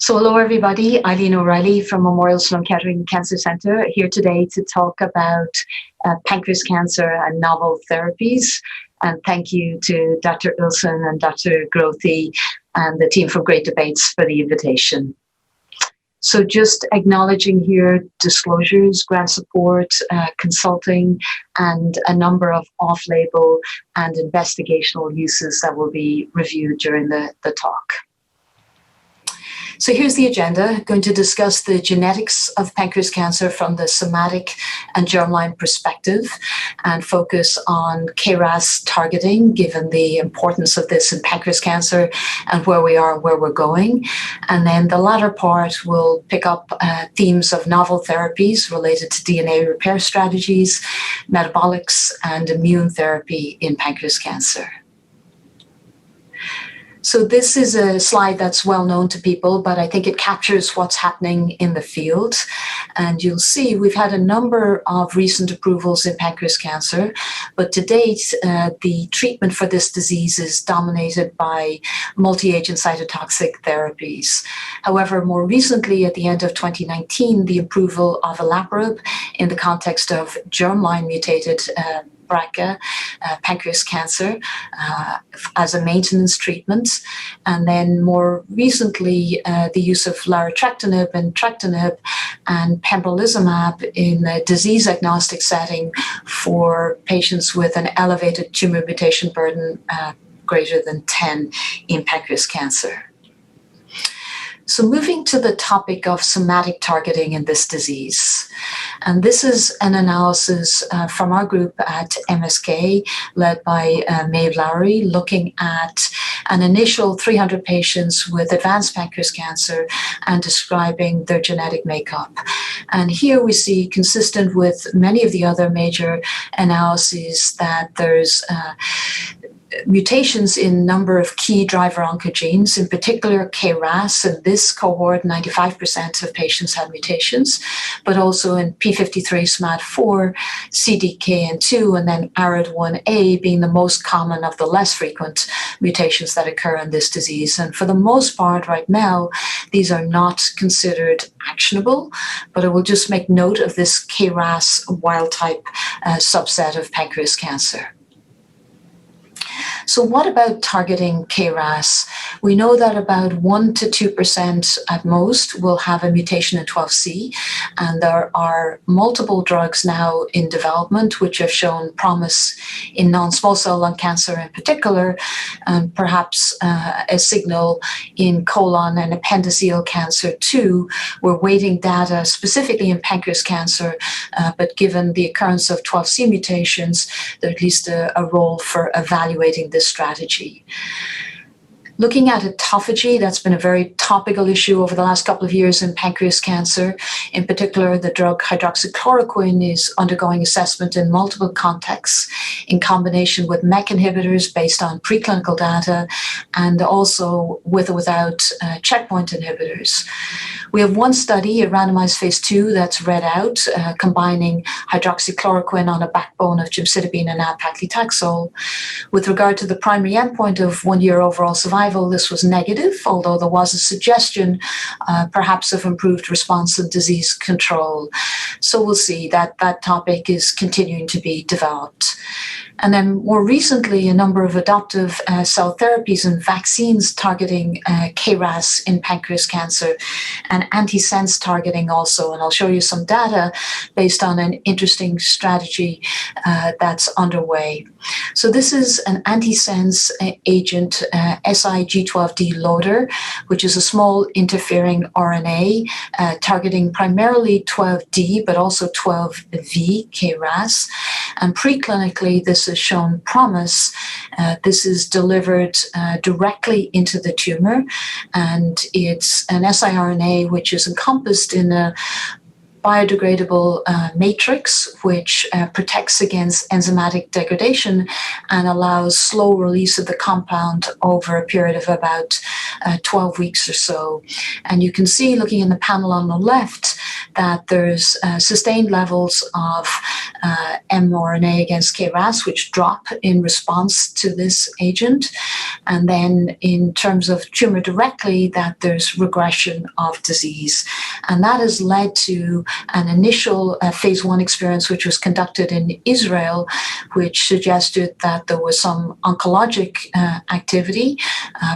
So hello everybody, Eileen O'Reilly from Memorial Sloan Kettering Cancer Centre here today to talk about pancreas cancer and novel therapies. And thank you to Dr. Ilsen and Dr. Grothy and the team for great debates for the invitation. So just acknowledging here disclosures, grant support, consulting, and a number of off-label and investigational uses that will be reviewed during the talk. So here's the agenda. I'm going to discuss the genetics of pancreas cancer from the somatic and germline perspective and focus on KRAS targeting, given the importance of this in pancreas cancer and where we are and where we're going. And then the latter part will pick up themes of novel therapies related to DNA repair strategies, metabolics, and immune therapy in pancreas cancer. So this is a slide that's well known to people, but I think it captures what's happening in the field. And you'll see we've had a number of recent approvals in pancreas cancer, but to date, the treatment for this disease is dominated by multi-agent cytotoxic therapies. However, more recently, at the end of 2019, the approval of Olaparib in the context of germline mutated BRCA, pancreas cancer, as a maintenance treatment. And then more recently, the use of larotrectinib and trectinib and pembrolizumab in a disease-agnostic setting for patients with an elevated tumor mutation burden greater than 10 in pancreas cancer. So moving to the topic of somatic targeting in this disease. And this is an analysis from our group at MSK, led by Maeve Lowry, looking at an initial 300 patients with advanced pancreas cancer and describing their genetic makeup. And here we see, consistent with many of the other major analyses, that there's mutations in a number of key driver oncogenes, in particular KRAS. In this cohort, 95% of patients had mutations, but also in P53, SMAD4, CDKN2, and then ARID1A being the most common of the less frequent mutations that occur in this disease. And for the most part right now, these are not considered actionable, but I will just make note of this KRAS wild type subset of pancreas cancer. So what about targeting KRAS? We know that about 1 to 2% at most will have a mutation in 12C, and there are multiple drugs now in development which have shown promise in non-small cell lung cancer in particular, and perhaps a signal in colon and appendiceal cancer too. We're waiting data specifically in pancreas cancer, but given the occurrence of 12C mutations, there's at least a role for evaluating this strategy. Looking at autophagy, that's been a very topical issue over the last couple of years in pancreas cancer. In particular, the drug hydroxychloroquine is undergoing assessment in multiple contexts in combination with MEK inhibitors based on preclinical data, and also with or without checkpoint inhibitors. We have one study, a randomized phase 2, that's read out, combining hydroxychloroquine on a backbone of gemcitabine and nab-paclitaxel. With regard to the primary endpoint of 1-year overall survival, this was negative, although there was a suggestion perhaps of improved response and disease control. So we'll see that that topic is continuing to be developed. And then more recently, a number of adoptive cell therapies and vaccines targeting KRAS in pancreas cancer, and antisense targeting also. And I'll show you some data based on an interesting strategy that's underway. So this is an antisense agent, SIG12D loader, which is a small interfering RNA targeting primarily 12D, but also 12V KRAS. And preclinically, this has shown promise. This is delivered directly into the tumor, and it's an siRNA which is encompassed in a biodegradable matrix which protects against enzymatic degradation and allows slow release of the compound over a period of about 12 weeks or so. And you can see, looking in the panel on the left, that there's sustained levels of mRNA against KRAS, which drop in response to this agent. And then in terms of tumor directly, that there's regression of disease. And that has led to an initial phase 1 experience, which was conducted in Israel, which suggested that there was some oncologic activity,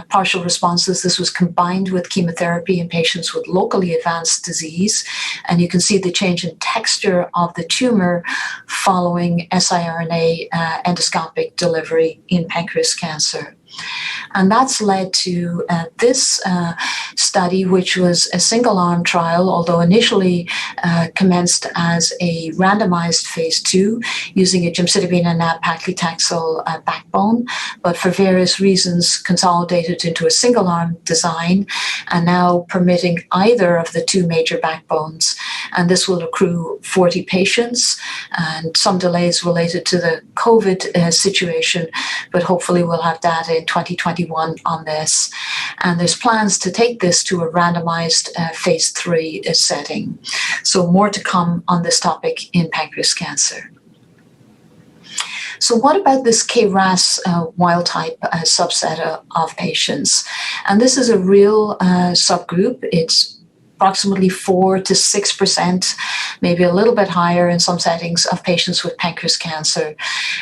partial responses. This was combined with chemotherapy in patients with locally advanced disease. And you can see the change in texture of the tumor following siRNA endoscopic delivery in pancreas cancer. And that's led to this study, which was a single-arm trial, although initially commenced as a randomized phase 2 using a gemcitabine and nab-paclitaxel backbone, but for various reasons consolidated into a single-arm design and now permitting either of the two major backbones. And this will accrue 40 patients and some delays related to the COVID situation, but hopefully we'll have data in 2021 on this. And there's plans to take this to a randomized phase 3 setting. So more to come on this topic in pancreas cancer. So what about this KRAS wild type subset of patients? And this is a real subgroup. It's approximately 4 to 6%, maybe a little bit higher in some settings, of patients with pancreas cancer.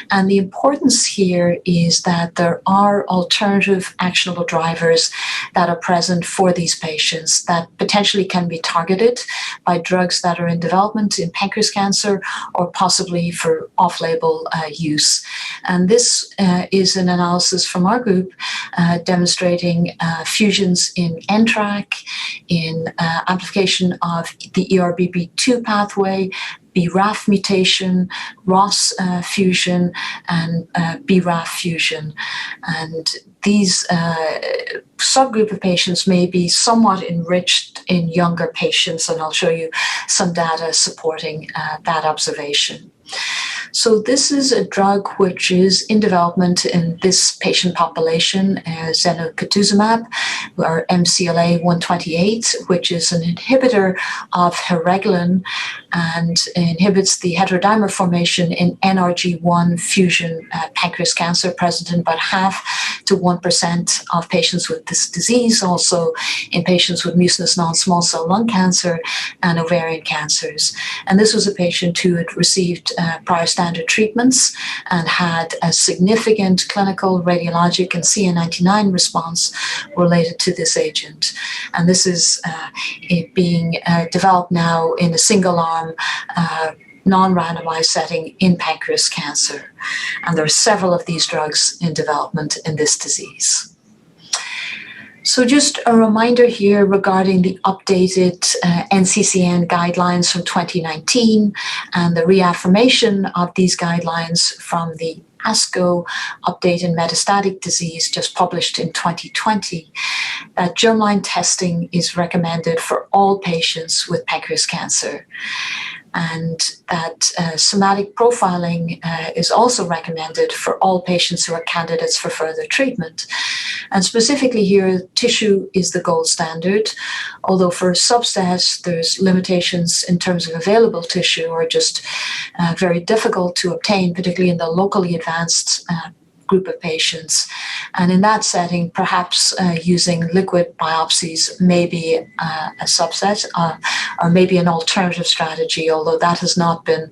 And the importance here is that there are alternative actionable drivers that are present for these patients that potentially can be targeted by drugs that are in development in pancreas cancer or possibly for off-label use. And this is an analysis from our group demonstrating fusions in NTRK, in amplification of the ERBB2 pathway, BRAF mutation, ROS fusion, and BRAF fusion. And these subgroup of patients may be somewhat enriched in younger patients, and I'll show you some data supporting that observation. So this is a drug which is in development in this patient population, zenocutuzumab, or MCLA-128, which is an inhibitor of hereglin and inhibits the heterodimer formation in NRG1 fusion pancreas cancer, present in about 0.5 to 1% of patients with this disease, also in patients with mucinous non-small cell lung cancer and ovarian cancers. And this was a patient who had received prior standard treatments and had a significant clinical, radiologic, and CA19-9 response related to this agent. And this is being developed now in a single-arm, non-randomized setting in pancreas cancer. And there are several of these drugs in development in this disease. So just a reminder here regarding the updated NCCN guidelines from 2019 and the reaffirmation of these guidelines from the ASCO update in metastatic disease just published in 2020, that germline testing is recommended for all patients with pancreas cancer. And that somatic profiling is also recommended for all patients who are candidates for further treatment. And specifically here, tissue is the gold standard, although for subsets, there's limitations in terms of available tissue or just very difficult to obtain, particularly in the locally advanced group of patients. And in that setting, perhaps using liquid biopsies may be a subset or maybe an alternative strategy, although that has not been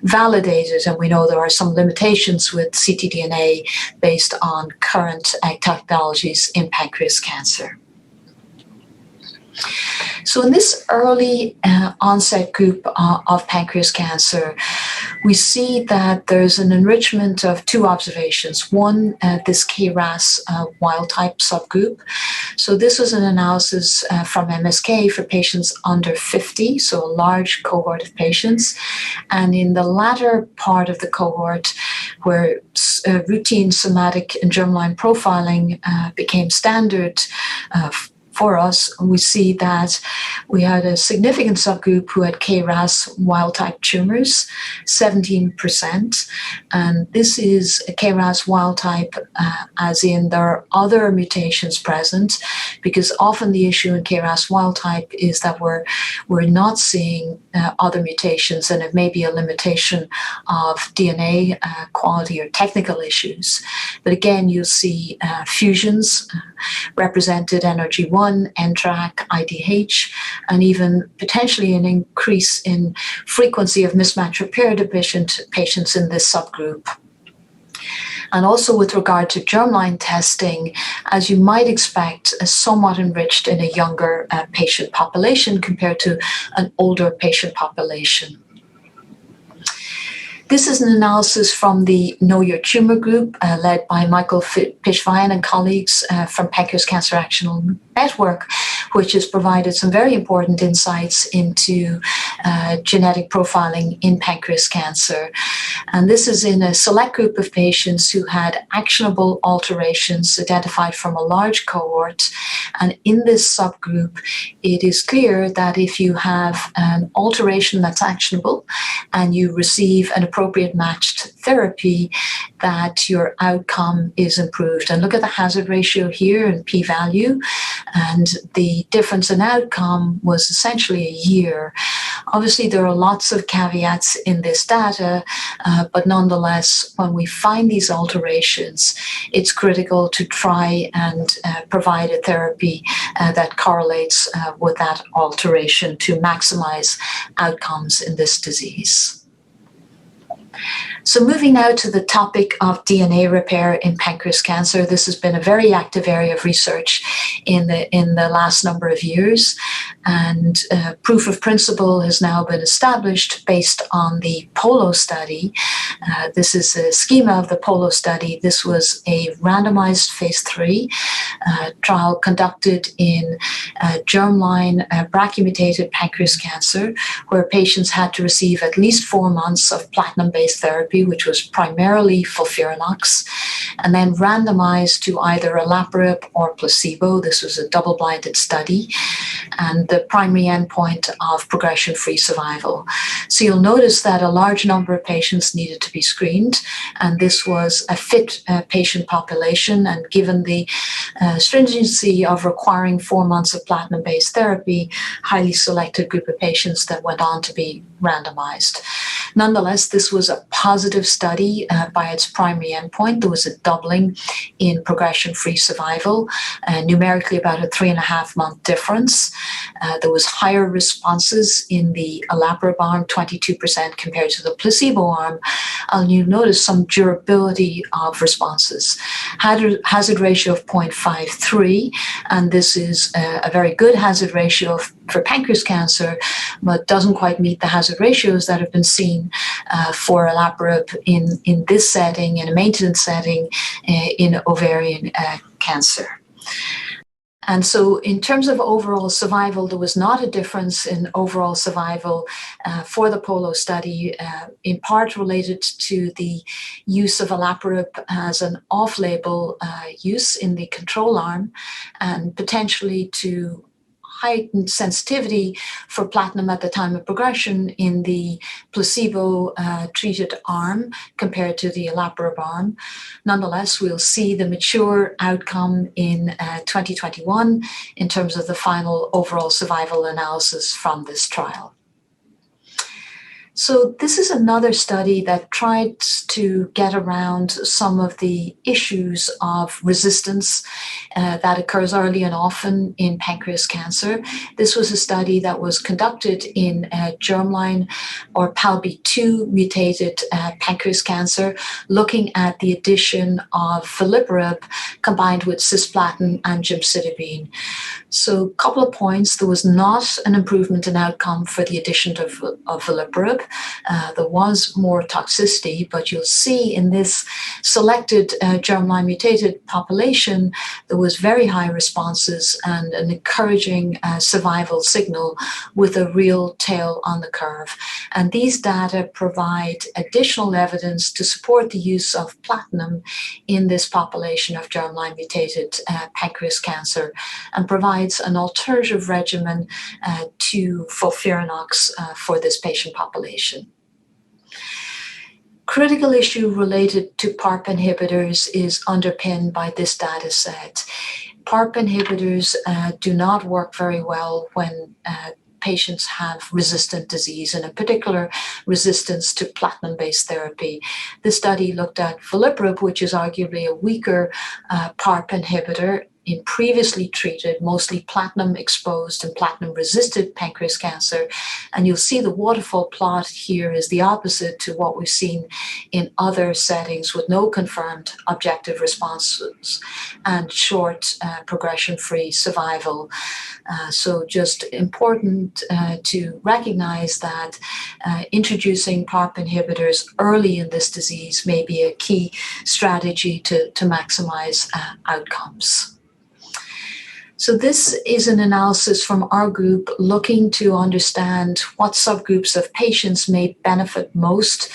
validated. And we know there are some limitations with ctDNA based on current technologies in pancreas cancer. So in this early onset group of pancreas cancer, we see that there's an enrichment of two observations. One, this KRAS wild type subgroup. So this was an analysis from MSK for patients under 50, so a large cohort of patients. And in the latter part of the cohort, where routine somatic and germline profiling became standard for us, we see that we had a significant subgroup who had KRAS wild-type tumors, 17%. And this is a KRAS wild-type, as in there are other mutations present, because often the issue in KRAS wild-type is that we're not seeing other mutations, and it may be a limitation of DNA quality or technical issues. But again, you'll see fusions represented NRG1, NTRK, IDH, and even potentially an increase in frequency of mismatch repair deficient patients in this subgroup. And also with regard to germline testing, as you might expect, is somewhat enriched in a younger patient population compared to an older patient population. This is an analysis from the Know Your Tumor group led by Michael Pishvayan and colleagues from Pancreas Cancer Action Network, which has provided some very important insights into genetic profiling in pancreas cancer. And this is in a select group of patients who had actionable alterations identified from a large cohort. And in this subgroup, it is clear that if you have an alteration that's actionable and you receive an appropriate matched therapy, that your outcome is improved. And look at the hazard ratio here and p-value, and the difference in outcome was essentially a year. Obviously, there are lots of caveats in this data, but nonetheless, when we find these alterations, it's critical to try and provide a therapy that correlates with that alteration to maximize outcomes in this disease. So moving now to the topic of DNA repair in pancreas cancer, this has been a very active area of research in the last number of years, and proof of principle has now been established based on the POLO study. This is a schema of the POLO study. This was a randomized phase 3 trial conducted in germline BRCA-mutated pancreas cancer, where patients had to receive at least 4 months of platinum-based therapy, which was primarily FOLFIRINOX, and then randomized to either Olaparib or placebo. This was a double-blinded study, and the primary endpoint of progression-free survival. So you'll notice that a large number of patients needed to be screened, and this was a fit patient population, and given the stringency of requiring 4 months of platinum-based therapy, highly selected group of patients that went on to be randomized. Nonetheless, this was a positive study by its primary endpoint. There was a doubling in progression-free survival, numerically about a 3.5-month difference. There was higher responses in the Olaparib arm, 22% compared to the placebo arm. And you notice some durability of responses. Hazard ratio of 0.53, and this is a very good hazard ratio for pancreas cancer, but doesn't quite meet the hazard ratios that have been seen for Olaparib in this setting, in a maintenance setting, in ovarian cancer. And so in terms of overall survival, there was not a difference in overall survival for the POLO study, in part related to the use of Olaparib as an off-label use in the control arm, and potentially to heightened sensitivity for platinum at the time of progression in the placebo treated arm compared to the Olaparib arm. Nonetheless, we'll see the mature outcome in 2021 in terms of the final overall survival analysis from this trial. So this is another study that tried to get around some of the issues of resistance that occurs early and often in pancreas cancer. This was a study that was conducted in germline or PALB2 mutated pancreas cancer, looking at the addition of Veliparib combined with cisplatin and gemcitabine. So a couple of points. There was not an improvement in outcome for the addition of Veliparib. There was more toxicity, but you'll see in this selected germline mutated population, there was very high responses and an encouraging survival signal with a real tail on the curve. And these data provide additional evidence to support the use of platinum in this population of germline mutated pancreas cancer, and provide provides an alternative regimen to FOLFIRINOX for this patient population. Critical issue related to PARP inhibitors is underpinned by this data set. PARP inhibitors do not work very well when patients have resistant disease, and in particular resistance to platinum-based therapy. This study looked at Veliparib, which is arguably a weaker PARP inhibitor, in previously treated, mostly platinum-exposed and platinum-resistant pancreas cancer. And you'll see the waterfall plot here is the opposite to what we've seen in other settings with no confirmed objective responses and short progression-free survival. So just important to recognize that introducing PARP inhibitors early in this disease may be a key strategy to maximize outcomes. So this is an analysis from our group looking to understand what subgroups of patients may benefit most,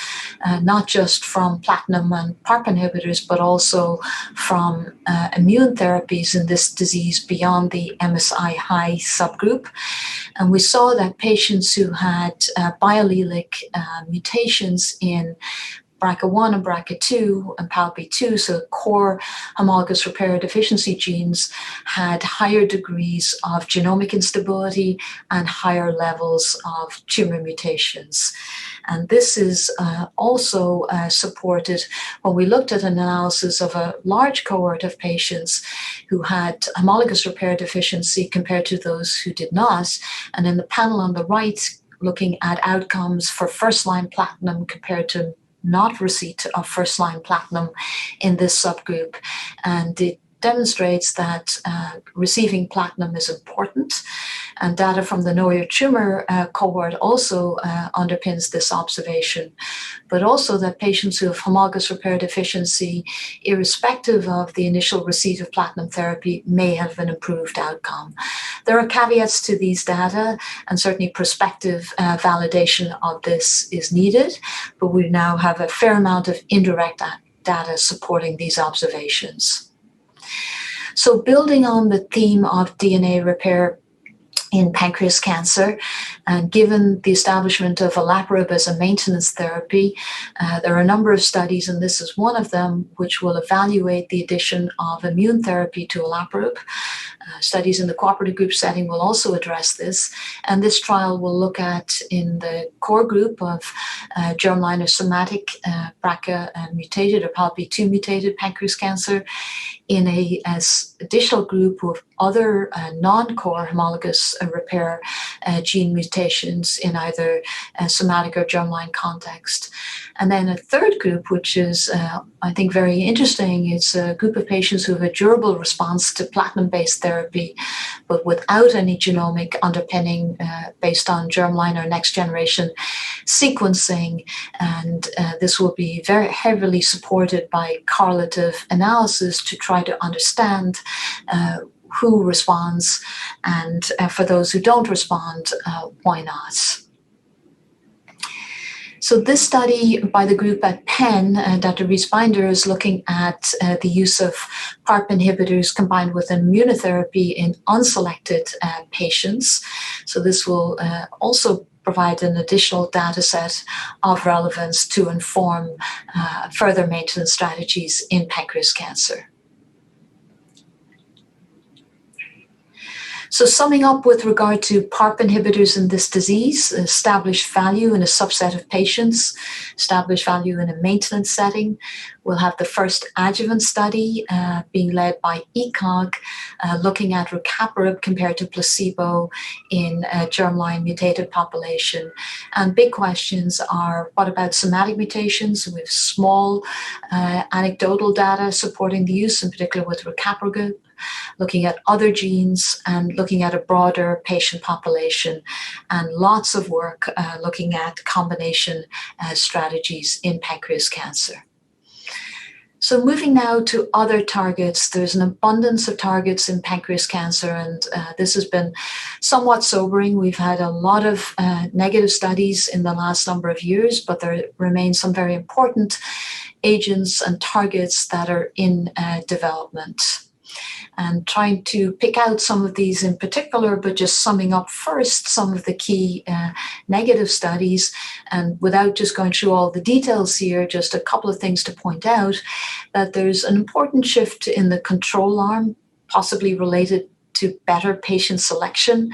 not just from platinum and PARP inhibitors, but also from immune therapies in this disease beyond the MSI high subgroup. And we saw that patients who had biallelic mutations in BRCA1 and BRCA2 and PALB2, so core homologous repair deficiency genes, had higher degrees of genomic instability and higher levels of tumor mutations. And this is also supported when we looked at an analysis of a large cohort of patients who had homologous repair deficiency compared to those who did not. And in the panel on the right, looking at outcomes for first-line platinum compared to not receipt of first-line platinum in this subgroup. And it demonstrates that receiving platinum is important. And data from the Know Your Tumor cohort also underpins this observation, but also that patients who have homologous repair deficiency, irrespective of the initial receipt of platinum therapy, may have an improved outcome. There are caveats to these data, and certainly prospective validation of this is needed, but we now have a fair amount of indirect data supporting these observations. So building on the theme of DNA repair in pancreas cancer, and given the establishment of Olaparib as a maintenance therapy, there are a number of studies, and this is one of them, which will evaluate the addition of immune therapy to Olaparib. Studies in the cooperative group setting will also address this, and this trial will look at, in the core group of germline or somatic BRCA mutated or PALB2 mutated pancreas cancer, in a additional group of other non-core homologous repair gene mutations in either somatic or germline context. And then a third group, which is, I think, very interesting, it's a group of patients who have a durable response to platinum-based therapy, but without any genomic underpinning based on germline or next-generation sequencing. And this will be very heavily supported by correlative analysis to try to understand who responds, and for those who don't respond, why not? So this study by the group at Penn, Dr. Rees-Binder, is looking at the use of PARP inhibitors combined with immunotherapy in unselected patients. So this will also provide an additional data set of relevance to inform further maintenance strategies in pancreas cancer. So summing up with regard to PARP inhibitors in this disease, established value in a subset of patients, established value in a maintenance setting. We'll have the first adjuvant study being led by ECOG, looking at rucaparib compared to placebo in a germline mutated population. And big questions are, what about somatic mutations? We have small anecdotal data supporting the use, in particular with rucaparib, looking at other genes and looking at a broader patient population, and lots of work looking at combination strategies in pancreas cancer. So moving now to other targets, there's an abundance of targets in pancreas cancer, and this has been somewhat sobering. We've had a lot of negative studies in the last number of years, but there remain some very important agents and targets that are in development. and trying to pick out some of these in particular, but just summing up first some of the key negative studies. And without just going through all the details here, just a couple of things to point out, that there's an important shift in the control arm, possibly related to better patient selection,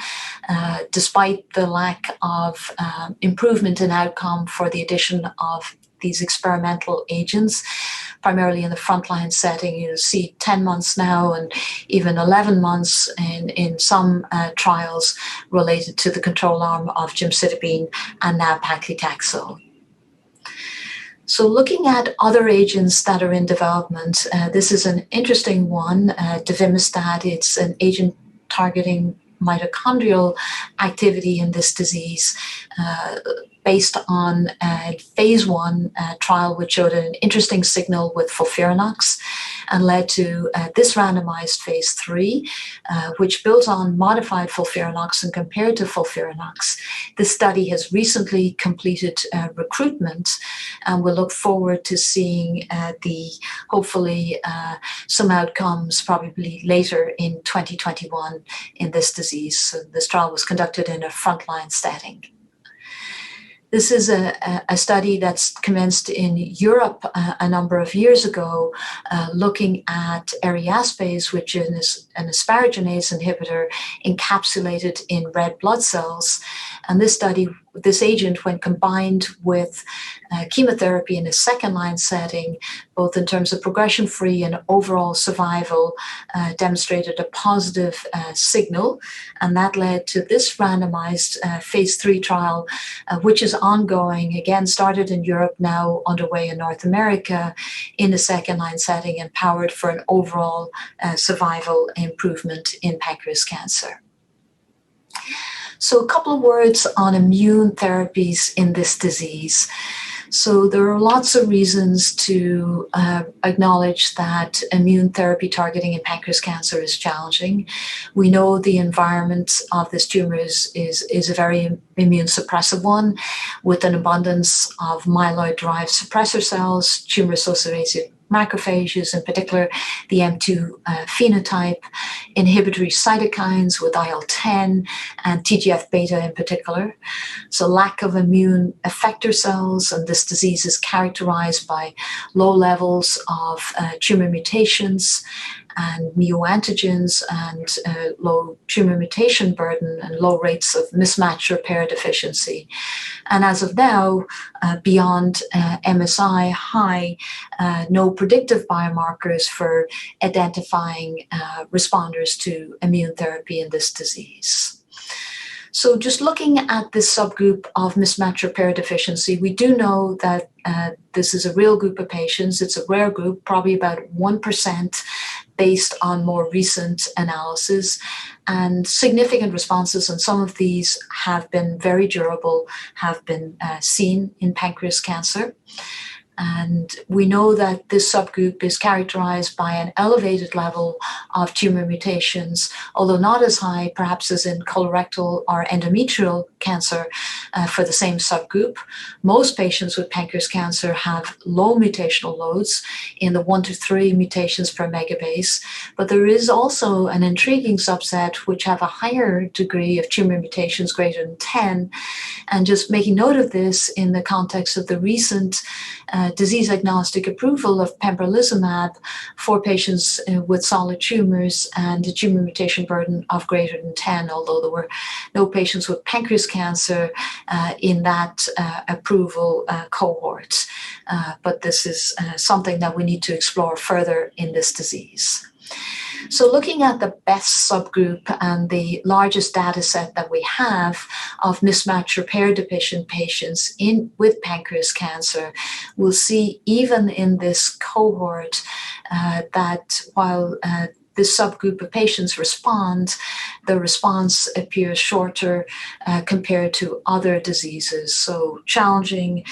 despite the lack of improvement in outcome for the addition of these experimental agents, primarily in the frontline setting. You see 10 months now and even 11 months in some trials related to the control arm of gemcitabine and now paclitaxel. So looking at other agents that are in development, this is an interesting one, Devimistat. It's an agent targeting mitochondrial activity in this disease, based on a phase 1 trial which showed an interesting signal with FOLFIRINOX and led to this randomized phase 3, which built on modified FOLFIRINOX and compared to FOLFIRINOX. This study has recently completed recruitment, and we'll look forward to seeing hopefully some outcomes probably later in 2021 in this disease. So this trial was conducted in a frontline setting. This is a study that's commenced in Europe a number of years ago, looking at eriaspase, which is an asparaginase inhibitor encapsulated in red blood cells. And this agent, when combined with chemotherapy in a second-line setting, both in terms of progression-free and overall survival, demonstrated a positive signal. And that led to this randomized phase 3 trial, which is ongoing, again, started in Europe, now underway in North America, in a second-line setting and powered for an overall survival improvement in pancreas cancer. So a couple of words on immune therapies in this disease. So there are lots of reasons to acknowledge that immune therapy targeting in pancreas cancer is challenging. We know the environment of this tumor is a very immune suppressive one, with an abundance of myeloid-derived suppressor cells, tumor-associated macrophages, in particular the M2 phenotype, inhibitory cytokines with IL-10 and TGF-beta in particular. So lack of immune effector cells, and this disease is characterized by low levels of tumor mutations and neoantigens and low tumor mutation burden and low rates of mismatch repair deficiency. And as of now, beyond MSI high, no predictive biomarkers for identifying responders to immune therapy in this disease. So just looking at this subgroup of mismatch repair deficiency, we do know that this is a real group of patients. It's a rare group, probably about 1% based on more recent analysis, and significant responses, and some of these have been very durable, have been seen in pancreas cancer. And we know that this subgroup is characterized by an elevated level of tumor mutations, although not as high perhaps as in colorectal or endometrial cancer for the same subgroup. Most patients with pancreas cancer have low mutational loads in the 1 to 3 mutations per megabase, but there is also an intriguing subset which have a higher degree of tumor mutations greater than 10. And just making note of this in the context of the recent disease-agnostic approval of pembrolizumab for patients with solid tumors and a tumor mutation burden of greater than 10, although there were no patients with pancreas cancer in that approval cohort. But this is something that we need to explore further in this disease. So looking at the best subgroup and the largest data set that we have of mismatch repair deficient patients with pancreas cancer, we'll see even in this cohort that while this subgroup of patients respond, the response appears shorter compared to other diseases. So challenging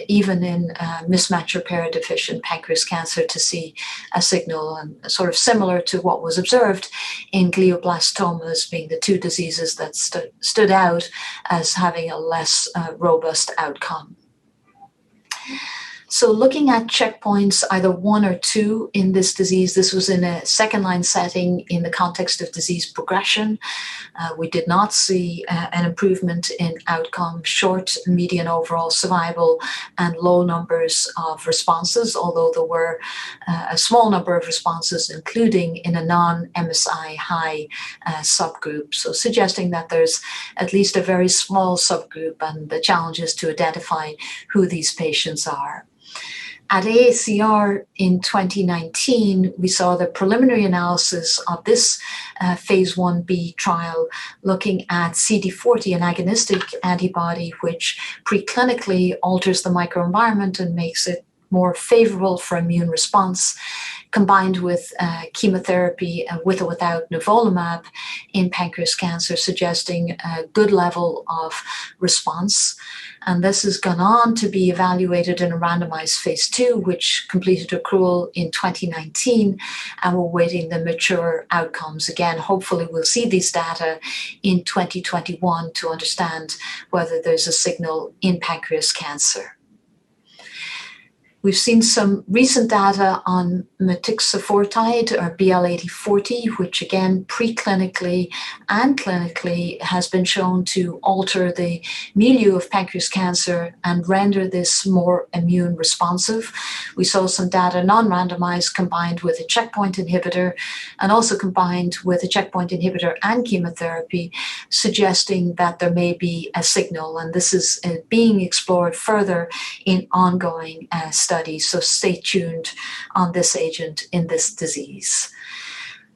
even in mismatch repair deficient pancreas cancer to see a signal, and sort of similar to what was observed in glioblastomas, being the two diseases that stood out as having a less robust outcome. So looking at checkpoints, either 1 or 2 in this disease, this was in a second-line setting in the context of disease progression. We did not see an improvement in outcome, short and median overall survival, and low numbers of responses, although there were a small number of responses, including in a non-MSI high subgroup. So suggesting that there's at least a very small subgroup, and the challenge is to identify who these patients are. At AACR in 2019, we saw the preliminary analysis of this phase 1b trial looking at CD40, an agonistic antibody which preclinically alters the microenvironment and makes it more favorable for immune response, combined with chemotherapy with or without nivolumab in pancreas cancer, suggesting a good level of response. And this has gone on to be evaluated in a randomized phase 2, which completed accrual in 2019, and we're waiting the mature outcomes. Again, hopefully we'll see these data in 2021 to understand whether there's a signal in pancreas cancer. We've seen some recent data on Motixafortide, or BL8040, which again, preclinically and clinically has been shown to alter the milieu of pancreas cancer and render this more immune responsive. We saw some data non-randomized combined with a checkpoint inhibitor, and also combined with a checkpoint inhibitor and chemotherapy, suggesting that there may be a signal, and this is being explored further in ongoing studies. So stay tuned on this agent in this disease.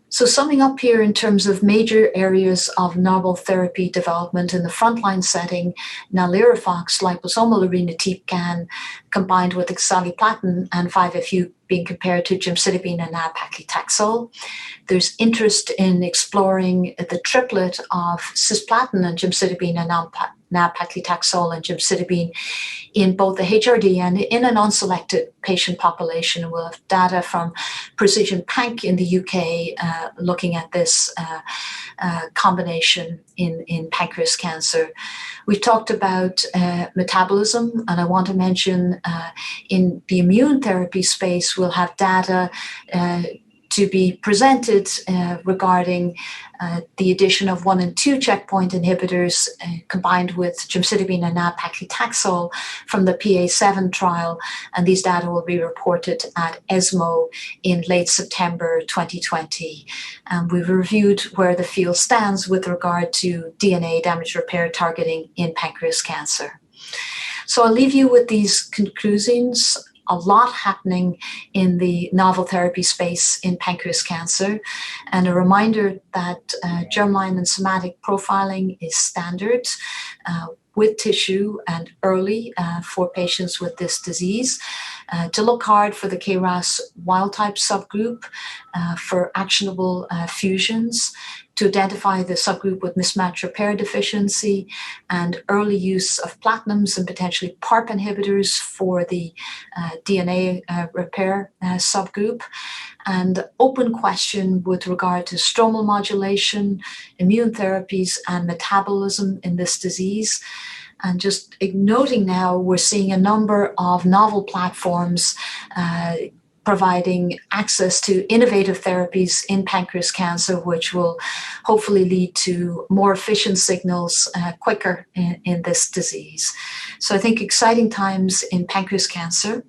So summing up here in terms of major areas of novel therapy development in the frontline setting, nalirifox, liposomal irinotecan, combined with oxaliplatin and 5-FU being compared to gemcitabine and nab-paclitaxel. There's interest in exploring the triplet of cisplatin and gemcitabine and nab-paclitaxel and gemcitabine in both the HRD and in a non-selected patient population. We'll have data from Precision Panc in the UK looking at this combination in pancreas cancer. We've talked about metabolism, and I want to mention in the immune therapy space, we'll have data to be presented regarding the addition of 1 and 2 checkpoint inhibitors combined with gemcitabine and nab-paclitaxel from the PA7 trial, and these data will be reported at ESMO in late September 2020. We've reviewed where the field stands with regard to DNA damage repair targeting in pancreas cancer. So I'll leave you with these conclusions. A lot happening in the novel therapy space in pancreas cancer, and a reminder that germline and somatic profiling is standard with tissue and early for patients with this disease. To look hard for the KRAS wild-type subgroup for actionable fusions, to identify the subgroup with mismatch repair deficiency, and early use of platinums and potentially PARP inhibitors for the DNA repair subgroup. And open question with regard to stromal modulation, immune therapies, and metabolism in this disease. And just noting now, we're seeing a number of novel platforms providing access to innovative therapies in pancreas cancer, which will hopefully lead to more efficient signals quicker in this disease. So I think exciting times in pancreas cancer.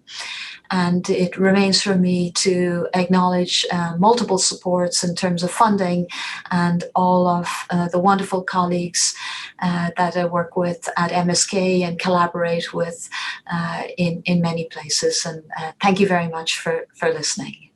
And it remains for me to acknowledge multiple supports in terms of funding and all of the wonderful colleagues that I work with at MSK and collaborate with in many places. And thank you very much for listening.